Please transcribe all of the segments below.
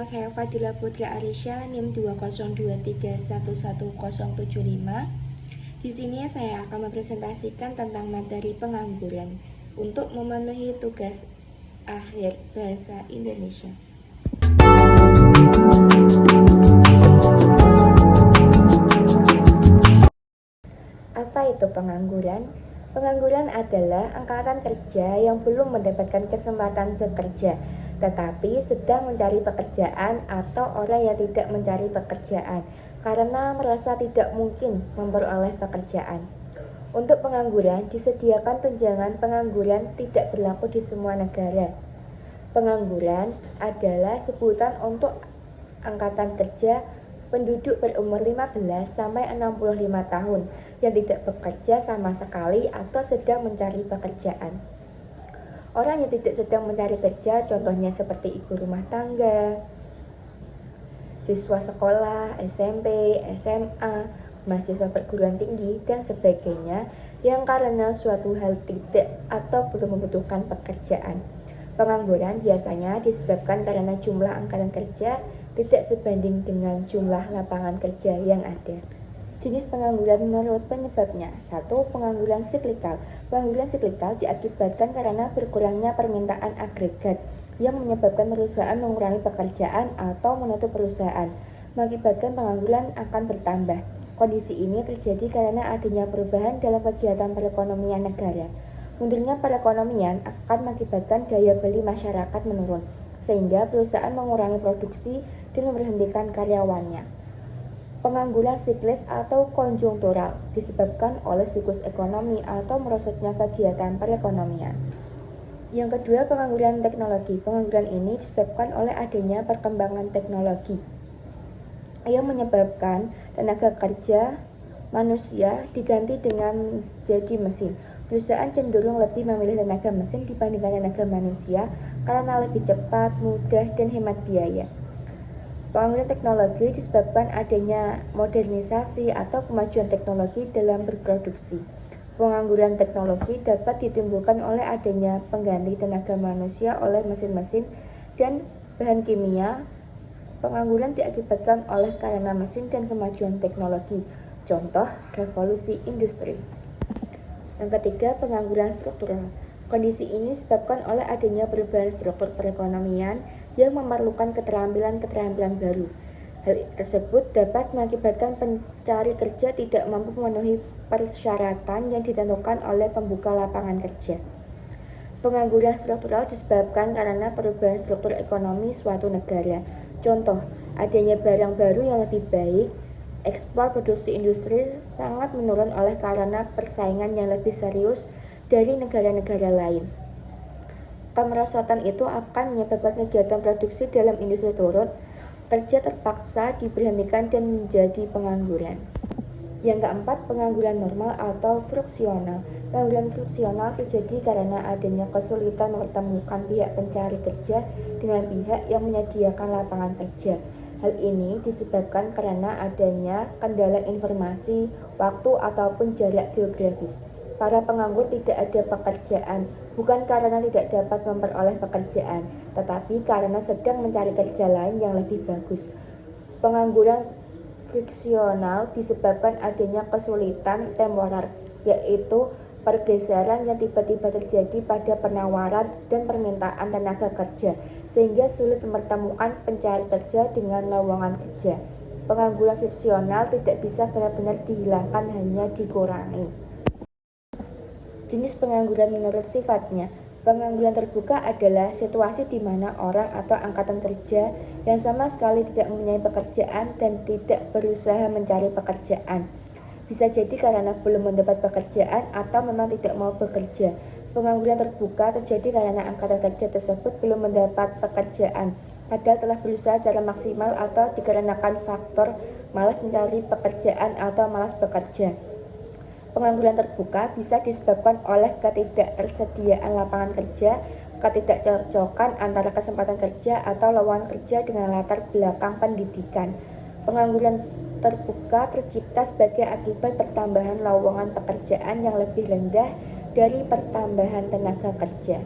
Nama saya Fadila Putri Arisya, NIM 202311075. Di sini saya akan mempresentasikan tentang materi pengangguran untuk memenuhi tugas akhir bahasa Indonesia. Apa itu pengangguran? Pengangguran adalah angkatan kerja yang belum mendapatkan kesempatan bekerja, tetapi sedang mencari pekerjaan, atau orang yang tidak mencari pekerjaan karena merasa tidak mungkin memperoleh pekerjaan. Untuk pengangguran, disediakan tunjangan pengangguran tidak berlaku di semua negara. Pengangguran adalah sebutan untuk angkatan kerja penduduk berumur 15 sampai 65 tahun yang tidak bekerja sama sekali atau sedang mencari pekerjaan. Orang yang tidak sedang mencari kerja contohnya seperti ibu rumah tangga, siswa sekolah, SMP, SMA, mahasiswa perguruan tinggi, dan sebagainya yang karena suatu hal tidak atau belum membutuhkan pekerjaan. Pengangguran biasanya disebabkan karena jumlah angkatan kerja tidak sebanding dengan jumlah lapangan kerja yang ada. Jenis pengangguran menurut penyebabnya. 1. Pengangguran siklikal. Pengangguran siklikal diakibatkan karena berkurangnya permintaan agregat yang menyebabkan perusahaan mengurangi pekerjaan atau menutup perusahaan, mengakibatkan pengangguran akan bertambah. Kondisi ini terjadi karena adanya perubahan dalam kegiatan perekonomian negara. Mundurnya perekonomian akan mengakibatkan daya beli masyarakat menurun, sehingga perusahaan mengurangi produksi dan memberhentikan karyawannya. Pengangguran siklis atau konjungtural disebabkan oleh siklus ekonomi atau merosotnya kegiatan perekonomian. Yang kedua, pengangguran teknologi. Pengangguran ini disebabkan oleh adanya perkembangan teknologi yang menyebabkan tenaga kerja manusia diganti dengan jadi mesin. Perusahaan cenderung lebih memilih tenaga mesin dibandingkan tenaga manusia karena lebih cepat, mudah, dan hemat biaya. Pengangguran teknologi disebabkan adanya modernisasi atau kemajuan teknologi dalam berproduksi. Pengangguran teknologi dapat ditimbulkan oleh adanya pengganti tenaga manusia oleh mesin-mesin dan bahan kimia. Pengangguran diakibatkan oleh karena mesin dan kemajuan teknologi. Contoh, revolusi industri. Yang ketiga, pengangguran struktural. Kondisi ini disebabkan oleh adanya perubahan struktur perekonomian yang memerlukan keterampilan-keterampilan baru. Hal tersebut dapat mengakibatkan pencari kerja tidak mampu memenuhi persyaratan yang ditentukan oleh pembuka lapangan kerja. Pengangguran struktural disebabkan karena perubahan struktur ekonomi suatu negara. Contoh, adanya barang baru yang lebih baik. Ekspor produksi industri sangat menurun oleh karena persaingan yang lebih serius dari negara-negara lain. Kemerosotan itu akan menyebabkan kegiatan produksi dalam industri turun, kerja terpaksa diberhentikan dan menjadi pengangguran. Yang keempat, pengangguran normal atau fruksional. Pengangguran fruksional terjadi karena adanya kesulitan mempertemukan pihak pencari kerja dengan pihak yang menyediakan lapangan kerja. Hal ini disebabkan karena adanya kendala informasi, waktu, ataupun jarak geografis. Para penganggur tidak ada pekerjaan, bukan karena tidak dapat memperoleh pekerjaan, tetapi karena sedang mencari kerja lain yang lebih bagus. Pengangguran friksional disebabkan adanya kesulitan temporer, yaitu pergeseran yang tiba-tiba terjadi pada penawaran dan permintaan tenaga kerja, sehingga sulit mempertemukan pencari kerja dengan lowongan kerja. Pengangguran friksional tidak bisa benar-benar dihilangkan, hanya dikurangi. Jenis pengangguran menurut sifatnya. Pengangguran terbuka adalah situasi di mana orang atau angkatan kerja yang sama sekali tidak mempunyai pekerjaan dan tidak berusaha mencari pekerjaan. Bisa jadi karena belum mendapat pekerjaan atau memang tidak mau bekerja. Pengangguran terbuka terjadi karena angkatan kerja tersebut belum mendapat pekerjaan, padahal telah berusaha secara maksimal, atau dikarenakan faktor malas mencari pekerjaan atau malas bekerja. Pengangguran terbuka bisa disebabkan oleh ketidaktersediaan lapangan kerja, ketidakcocokan antara kesempatan kerja atau lowongan kerja dengan latar belakang pendidikan. Pengangguran terbuka tercipta sebagai akibat pertambahan lowongan pekerjaan yang lebih rendah dari pertambahan tenaga kerja.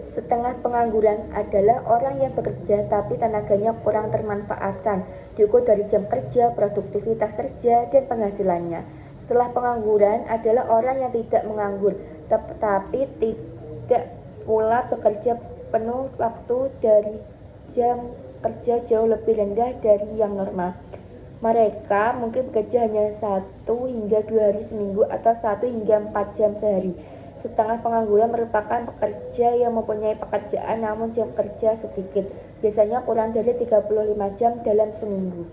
Setengah pengangguran adalah orang yang bekerja tapi tenaganya kurang termanfaatkan, diukur dari jam kerja, produktivitas kerja, dan penghasilannya. Setelah pengangguran adalah orang yang tidak menganggur, tetapi tidak pula bekerja penuh waktu dari jam kerja jauh lebih rendah dari yang normal. Mereka mungkin bekerja hanya 1 hingga 2 hari seminggu atau 1 hingga 4 jam sehari. Setengah pengangguran merupakan pekerja yang mempunyai pekerjaan namun jam kerja sedikit, biasanya kurang dari 35 jam dalam seminggu.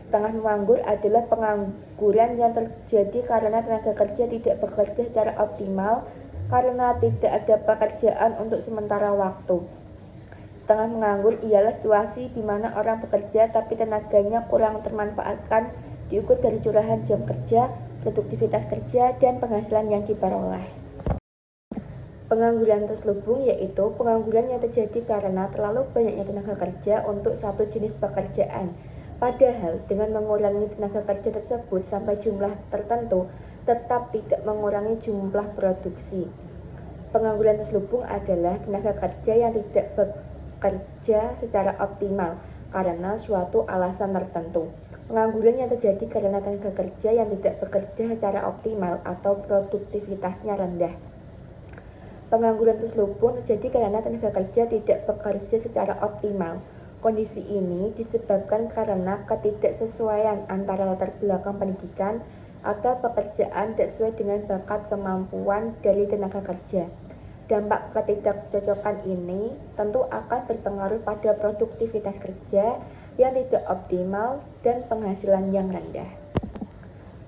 Setengah menganggur adalah pengangguran yang terjadi karena tenaga kerja tidak bekerja secara optimal karena tidak ada pekerjaan untuk sementara waktu. Setengah menganggur ialah situasi di mana orang bekerja tapi tenaganya kurang termanfaatkan, diukur dari curahan jam kerja, produktivitas kerja, dan penghasilan yang diperoleh. Pengangguran terselubung yaitu pengangguran yang terjadi karena terlalu banyaknya tenaga kerja untuk satu jenis pekerjaan. Padahal dengan mengurangi tenaga kerja tersebut sampai jumlah tertentu, tetap tidak mengurangi jumlah produksi. Pengangguran terselubung adalah tenaga kerja yang tidak bekerja secara optimal karena suatu alasan tertentu. Pengangguran yang terjadi karena tenaga kerja yang tidak bekerja secara optimal atau produktivitasnya rendah. Pengangguran terselubung terjadi karena tenaga kerja tidak bekerja secara optimal. Kondisi ini disebabkan karena ketidaksesuaian antara latar belakang pendidikan atau pekerjaan tidak sesuai dengan bakat kemampuan dari tenaga kerja. Dampak ketidakcocokan ini tentu akan berpengaruh pada produktivitas kerja yang tidak optimal dan penghasilan yang rendah.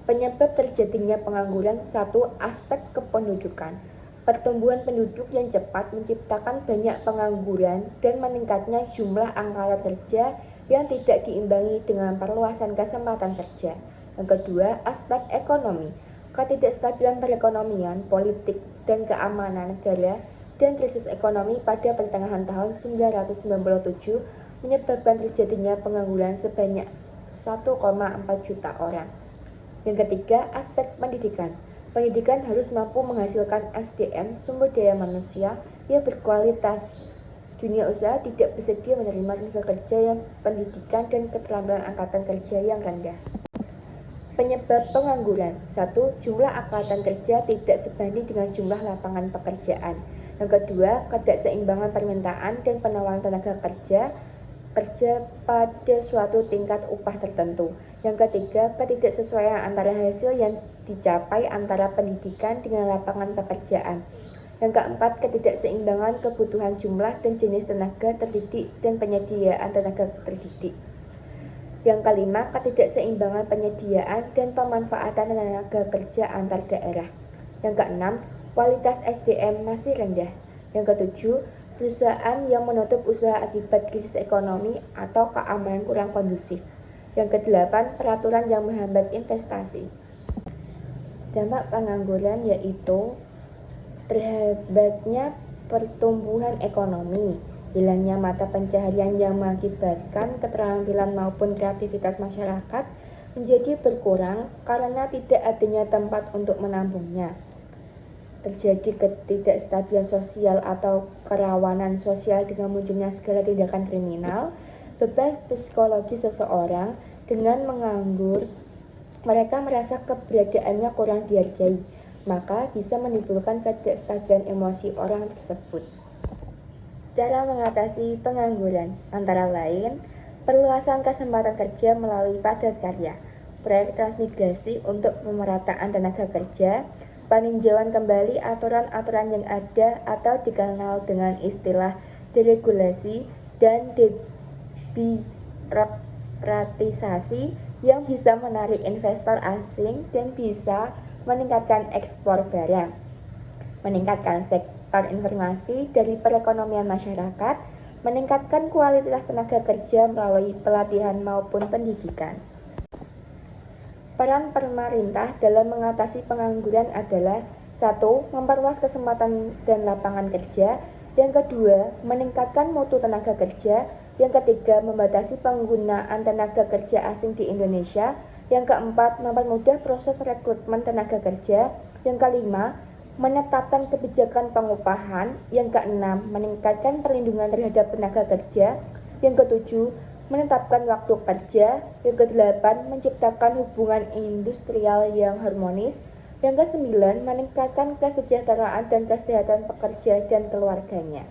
Penyebab terjadinya pengangguran. 1. Aspek kependudukan. Pertumbuhan penduduk yang cepat menciptakan banyak pengangguran dan meningkatnya jumlah angkatan kerja yang tidak diimbangi dengan perluasan kesempatan kerja. Yang kedua, aspek ekonomi. Ketidakstabilan perekonomian, politik, dan keamanan negara dan krisis ekonomi pada pertengahan tahun 1997 menyebabkan terjadinya pengangguran sebanyak 1,4 juta orang. Yang ketiga, aspek pendidikan. Pendidikan harus mampu menghasilkan SDM, sumber daya manusia, yang berkualitas. Dunia usaha tidak bersedia menerima tenaga kerja yang pendidikan dan keterampilan angkatan kerja yang rendah. Penyebab pengangguran. 1. Jumlah angkatan kerja tidak sebanding dengan jumlah lapangan pekerjaan. Yang kedua, ketidakseimbangan permintaan dan penawaran tenaga kerja pada suatu tingkat upah tertentu. Yang ketiga, ketidaksesuaian antara hasil yang dicapai antara pendidikan dengan lapangan pekerjaan. Yang keempat, ketidakseimbangan kebutuhan jumlah dan jenis tenaga terdidik dan penyediaan tenaga terdidik. Yang kelima, ketidakseimbangan penyediaan dan pemanfaatan tenaga kerja antar daerah. Yang keenam, kualitas SDM masih rendah. Yang ketujuh, perusahaan yang menutup usaha akibat krisis ekonomi atau keamanan kurang kondusif. Yang kedelapan, peraturan yang menghambat investasi. Dampak pengangguran yaitu terhambatnya pertumbuhan ekonomi, hilangnya mata pencaharian yang mengakibatkan keterampilan maupun kreativitas masyarakat menjadi berkurang karena tidak adanya tempat untuk menampungnya. Terjadi ketidakstabilan sosial atau kerawanan sosial dengan munculnya segala tindakan kriminal. Beban psikologi seseorang dengan menganggur, mereka merasa keberadaannya kurang dihargai, maka bisa menimbulkan ketidakstabilan emosi orang tersebut. Cara mengatasi pengangguran antara lain, perluasan kesempatan kerja melalui padat karya, proyek transmigrasi untuk pemerataan tenaga kerja, peninjauan kembali aturan-aturan yang ada atau dikenal dengan istilah deregulasi dan debirokratisasi yang bisa menarik investor asing dan bisa meningkatkan ekspor barang, meningkatkan sektor informasi dari perekonomian masyarakat, meningkatkan kualitas tenaga kerja melalui pelatihan maupun pendidikan. Peran pemerintah dalam mengatasi pengangguran adalah 1. Memperluas kesempatan dan lapangan kerja. Yang kedua, meningkatkan mutu tenaga kerja. Yang ketiga, membatasi penggunaan tenaga kerja asing di Indonesia. Yang keempat, mempermudah proses rekrutmen tenaga kerja. Yang kelima, menetapkan kebijakan pengupahan. Yang keenam, meningkatkan perlindungan terhadap tenaga kerja. Yang ketujuh, menetapkan waktu kerja. Yang kedelapan, menciptakan hubungan industrial yang harmonis. Yang kesembilan, meningkatkan kesejahteraan dan kesehatan pekerja dan keluarganya.